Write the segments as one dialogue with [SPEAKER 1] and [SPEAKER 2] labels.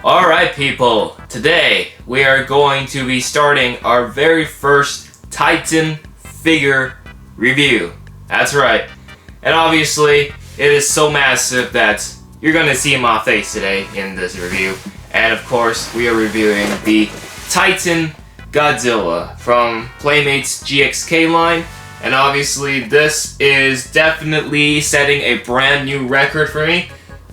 [SPEAKER 1] Alright people, today we are going to be starting our very first Titan figure review. That's right. And obviously, it is so massive that you're going to see my face today in this review. And of course, we are reviewing the Titan Godzilla from Playmates GXK line. And obviously, this is definitely setting a brand new record for me.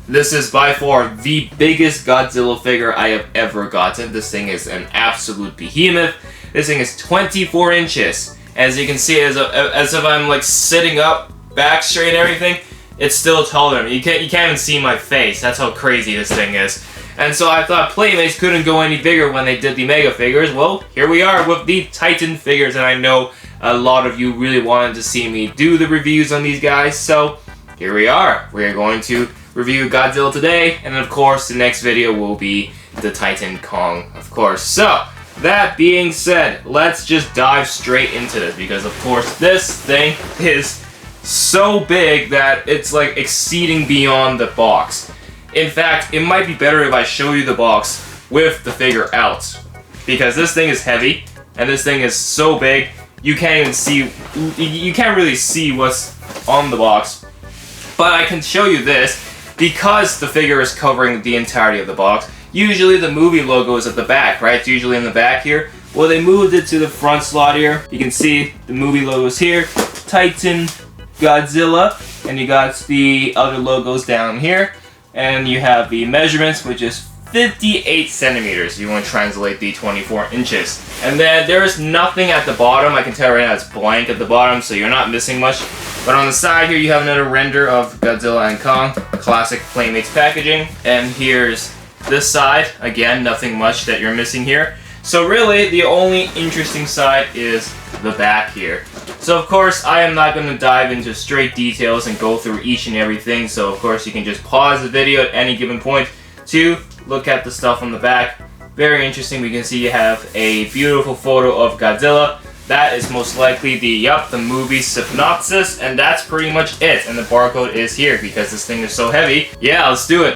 [SPEAKER 1] This is by far the biggest Godzilla figure I have ever gotten. This thing is an absolute behemoth. This thing is 24 inches. As you can see, as if I'm like sitting up, back straight and everything, it's still taller than me. You can't even see my face. That's how crazy this thing is. And so I thought Playmates couldn't go any bigger when they did the Mega figures. Well, here we are with the Titan figures, and I know a lot of you really wanted to see me do the reviews on these guys, so here we are. We're going to review Godzilla today, and of course the next video will be the Titan Kong, of course. So, that being said, let's just dive straight into this, because of course this thing is so big that it's like exceeding beyond the box. In fact, it might be better if I show you the box with the figure out, because this thing is heavy, and this thing is so big, you can't even see, you can't really see what's on the box. But I can show you this, because the figure is covering the entirety of the box. Usually the movie logo is at the back, right? It's usually in the back here. Well, they moved it to the front slot here. You can see the movie logos here. Titan Godzilla. And you got the other logos down here. And you have the measurements, which is 58 centimeters. You want to translate the 24 inches. And then there is nothing at the bottom. I can tell right now it's blank at the bottom, so you're not missing much. But on the side here, you have another render of Godzilla and Kong, classic Playmates packaging. And here's this side. Again, nothing much that you're missing here. So really, the only interesting side is the back here. So of course, I am not going to dive into straight details and go through each and everything. So of course, you can just pause the video at any given point to look at the stuff on the back. Very interesting. We can see you have a beautiful photo of Godzilla. That is most likely the movie synopsis, and that's pretty much it. And the barcode is here because this thing is so heavy. Yeah, let's do it.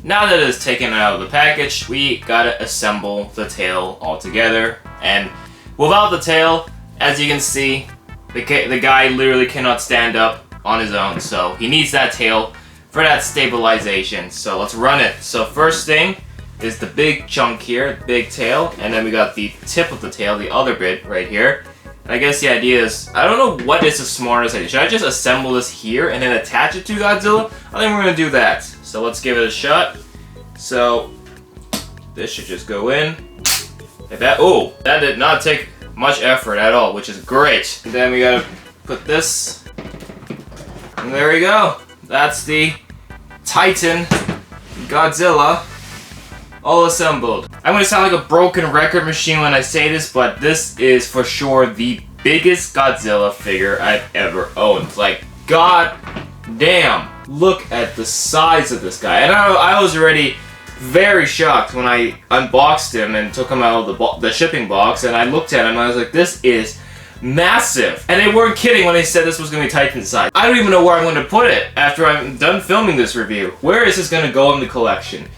[SPEAKER 1] Now that it's taken out of the package, we gotta assemble the tail all together. And without the tail, as you can see, the guy literally cannot stand up on his own. So he needs that tail for that stabilization. So let's run it. So first thing is the big chunk here, big tail. And then we got the tip of the tail, the other bit right here. And I guess the idea is, I don't know what is the smartest idea. Should I just assemble this here and then attach it to Godzilla? I think we're gonna do that. So let's give it a shot. So this should just go in like that. Oh, that did not take much effort at all, which is great. And then we gotta put this, and there we go. That's the Titan Godzilla all assembled. I'm gonna sound like a broken record machine when I say this, but this is for sure the biggest Godzilla figure I've ever owned. Like, god damn, look at the size of this guy. And I was already very shocked when I unboxed him and took him out of the shipping box, and I looked at him and I was like, this is massive. And they weren't kidding when they said this was going to be Titan size. I don't even know where I'm going to put it after I'm done filming this review. Where is this going to go in the collection?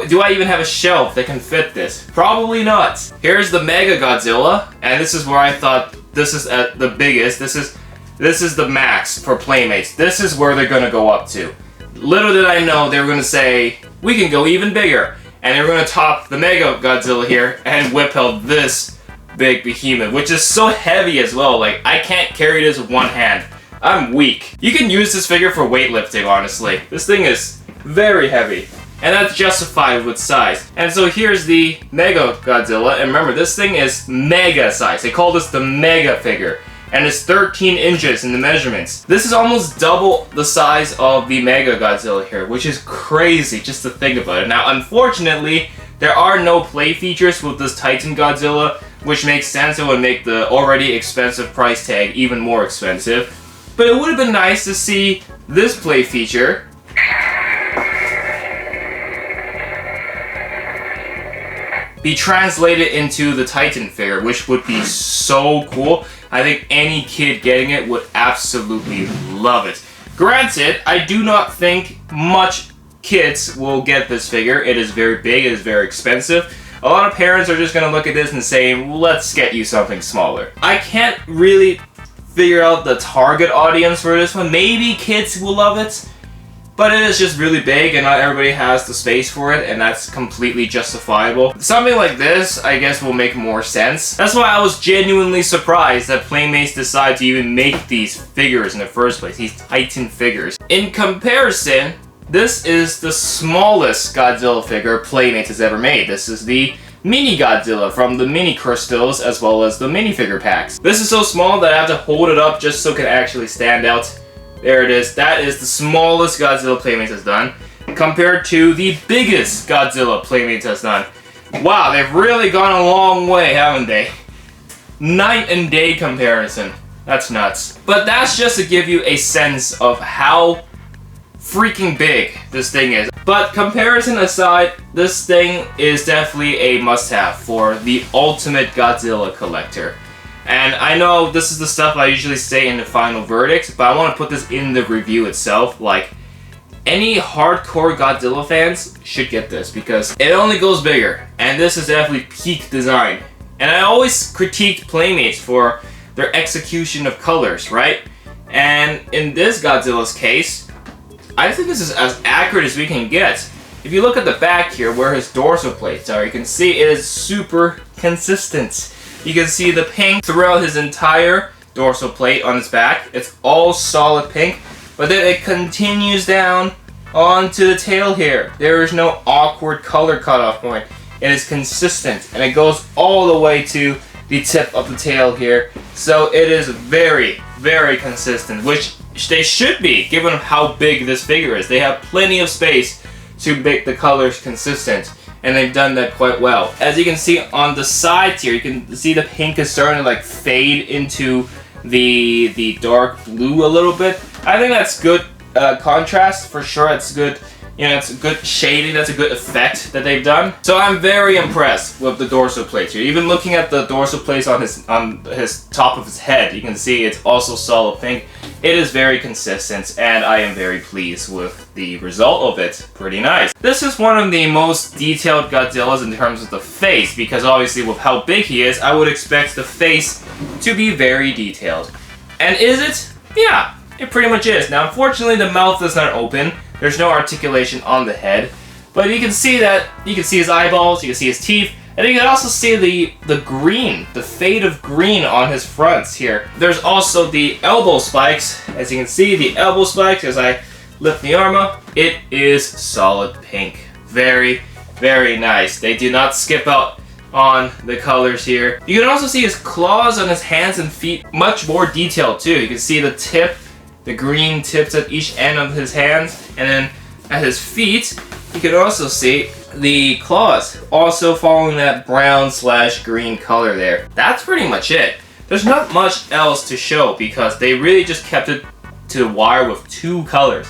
[SPEAKER 1] Do I even have a shelf that can fit this? Probably not. Here's the Mega Godzilla, and this is where I thought this is at the biggest. This is the max for Playmates. This is where they're going to go up to. Little did I know they were going to say, we can go even bigger. And they were going to top the Mega Godzilla here and whip out this big behemoth, which is so heavy as well. Like, I can't carry this with one hand. I'm weak. You can use this figure for weightlifting, honestly. This thing is very heavy. And that's justified with size. And so here's the Mega Godzilla. And remember, this thing is mega size. They call this the Mega figure. And it's 13 inches in the measurements. This is almost double the size of the Mega Godzilla here, which is crazy just to think about it. Now, unfortunately, there are no play features with this Titan Godzilla, which makes sense. It would make the already expensive price tag even more expensive. But it would have been nice to see this play feature be translated into the Titan figure, which would be so cool. I think any kid getting it would absolutely love it. Granted, I do not think much kids will get this figure. It is very big, it is very expensive. A lot of parents are just gonna look at this and say, let's get you something smaller. I can't really figure out the target audience for this one. Maybe kids will love it, but it is just really big and not everybody has the space for it, and that's completely justifiable. Something like this, I guess, will make more sense. That's why I was genuinely surprised that Playmates decided to even make these figures in the first place, these Titan figures. In comparison, this is the smallest Godzilla figure Playmates has ever made. This is the Mini Godzilla from the mini crystals as well as the minifigure packs. This is so small that I have to hold it up just so it can actually stand out. There it is. That is the smallest Godzilla Playmates has done compared to the biggest Godzilla Playmates has done. Wow, they've really gone a long way, haven't they? Night and day comparison. That's nuts. But that's just to give you a sense of how freaking big this thing is. But comparison aside, this thing is definitely a must-have for the ultimate Godzilla collector. And I know this is the stuff I usually say in the final verdict, but I want to put this in the review itself. Like, any hardcore Godzilla fans should get this because it only goes bigger, and this is definitely peak design. And I always critiqued Playmates for their execution of colors, right? And in this Godzilla's case, I think this is as accurate as we can get. If you look at the back here where his dorsal plates are, you can see it is super consistent. You can see the pink throughout his entire dorsal plate on his back. It's all solid pink, but then it continues down onto the tail here. There is no awkward color cutoff point. It is consistent, and it goes all the way to the tip of the tail here. So it is very, very consistent, which they should be, given how big this figure is. They have plenty of space to make the colors consistent, and they've done that quite well. As you can see on the sides here, you can see the pink is starting to like fade into the dark blue a little bit. I think that's good contrast for sure. It's good, you know, it's a good shading. That's a good effect that they've done. So I'm very impressed with the dorsal plates here. Even looking at the dorsal plates on his top of his head, you can see it's also solid pink. It is very consistent, and I am very pleased with the result of it. Pretty nice. This is one of the most detailed Godzillas in terms of the face, because obviously with how big he is, I would expect the face to be very detailed. And is it? Yeah, it pretty much is. Now, unfortunately, the mouth is not open. There's no articulation on the head, but you can see that, you can see his eyeballs, you can see his teeth, and you can also see the green, the fade of green on his fronts here. There's also the elbow spikes. As you can see, the elbow spikes, as I lift the arm up, it is solid pink. Very, very nice. They do not skip out on the colors here. You can also see his claws on his hands and feet, much more detailed too. You can see the tip, the green tips at each end of his hands, and then at his feet, you can also see the claws, also following that brown/green color there. That's pretty much it. There's not much else to show because they really just kept it to wire with 2 colors,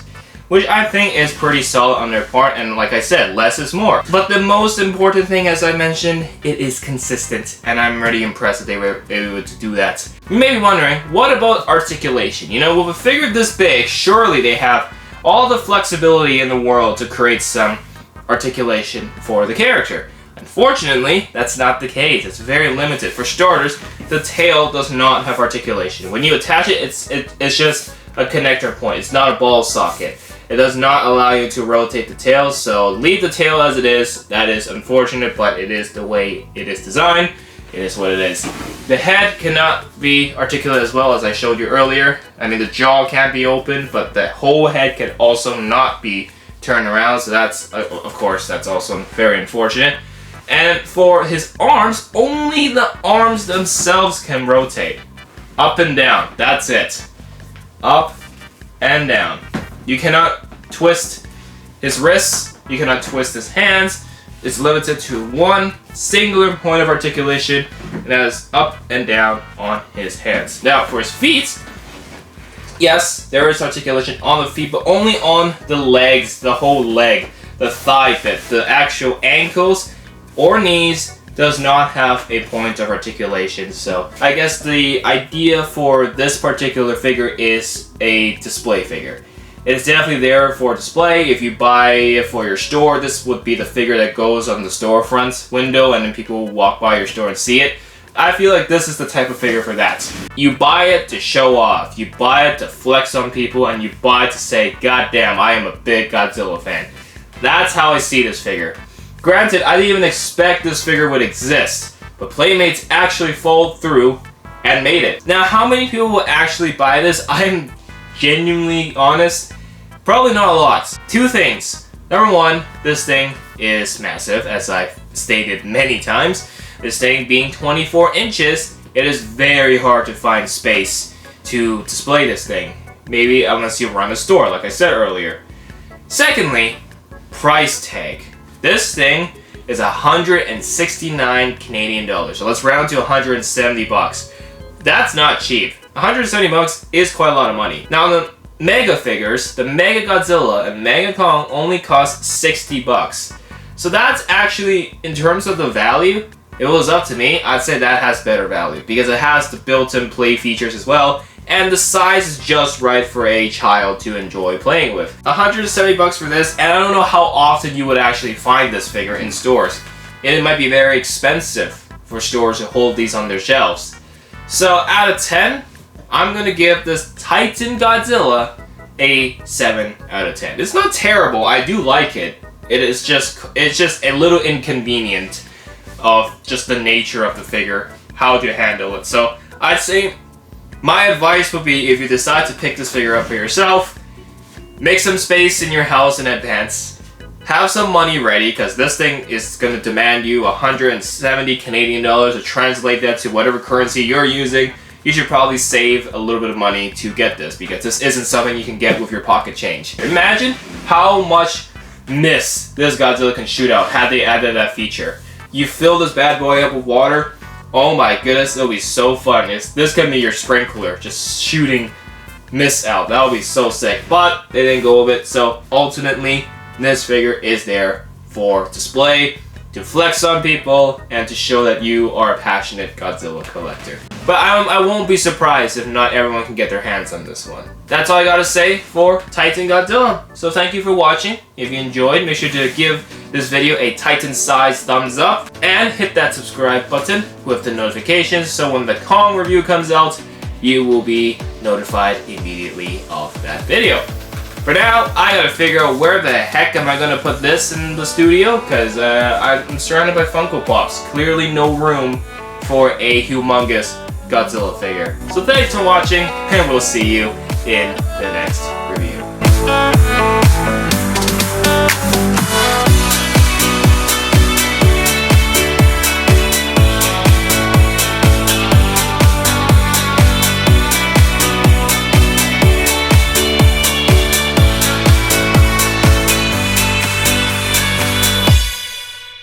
[SPEAKER 1] which I think is pretty solid on their part, and like I said, less is more. But the most important thing, as I mentioned, it is consistent, and I'm really impressed that they were able to do that. You may be wondering, what about articulation? You know, with a figure this big, surely they have all the flexibility in the world to create some articulation for the character. Unfortunately, that's not the case. It's very limited. For starters, the tail does not have articulation. When you attach it, it's just a connector point. It's not a ball socket. It does not allow you to rotate the tail, so leave the tail as it is. That is unfortunate, but it is the way it is designed. It is what it is. The head cannot be articulate as well, as I showed you earlier. I mean, the jaw can't be open, but the whole head can also not be turned around, so that's, of course, that's also very unfortunate. And for his arms, only the arms themselves can rotate. Up and down, that's it. Up and down. You cannot twist his wrists, you cannot twist his hands. It's limited to one singular point of articulation, and that is up and down on his hands. Now, for his feet, yes, there is articulation on the feet, but only on the legs, the whole leg, the thigh bit, the actual ankles or knees does not have a point of articulation. So I guess the idea for this particular figure is a display figure. It is definitely there for display. If you buy it for your store, this would be the figure that goes on the storefront window and then people will walk by your store and see it. I feel like this is the type of figure for that. You buy it to show off, you buy it to flex on people, and you buy it to say, God damn, I am a big Godzilla fan. That's how I see this figure. Granted, I didn't even expect this figure would exist, but Playmates actually followed through and made it. Now, how many people will actually buy this? I'm genuinely honest, probably not a lot. Two things. Number one, this thing is massive, as I've stated many times. This thing being 24 inches, it is very hard to find space to display this thing. Maybe unless you run a store, like I said earlier. Secondly, price tag. This thing is 169 Canadian dollars. So let's round to 170 bucks. That's not cheap. 170 bucks is quite a lot of money. Now the Mega figures, the Mega Godzilla and Mega Kong only cost 60 bucks. So that's actually, in terms of the value, if it was up to me, I'd say that has better value because it has the built-in play features as well, and the size is just right for a child to enjoy playing with. 170 bucks for this, and I don't know how often you would actually find this figure in stores. And it might be very expensive for stores to hold these on their shelves. So out of 10, I'm gonna give this Titan Godzilla a 7 out of 10. It's not terrible, I do like it. It's just a little inconvenient of just the nature of the figure, how to handle it. So I'd say my advice would be, if you decide to pick this figure up for yourself, make some space in your house in advance, have some money ready, because this thing is going to demand you 170 Canadian dollars. To translate that to whatever currency you're using, you should probably save a little bit of money to get this, because this isn't something you can get with your pocket change. Imagine how much mist this Godzilla can shoot out had they added that feature. You fill this bad boy up with water, oh my goodness, it'll be so fun. This could be your sprinkler, just shooting mist out. That would be so sick, but they didn't go with it, so ultimately, this figure is there for display, to flex on people, and to show that you are a passionate Godzilla collector. But I won't be surprised if not everyone can get their hands on this one. That's all I gotta say for Titan Godzilla. So thank you for watching. If you enjoyed, make sure to give this video a Titan-sized thumbs up, and hit that subscribe button with the notifications so when the Kong review comes out, you will be notified immediately of that video. For now, I gotta figure out where the heck am I gonna put this in the studio, because I'm surrounded by Funko Pops. Clearly no room for a humongous Godzilla figure. So thanks for watching, and we'll see you in the next review.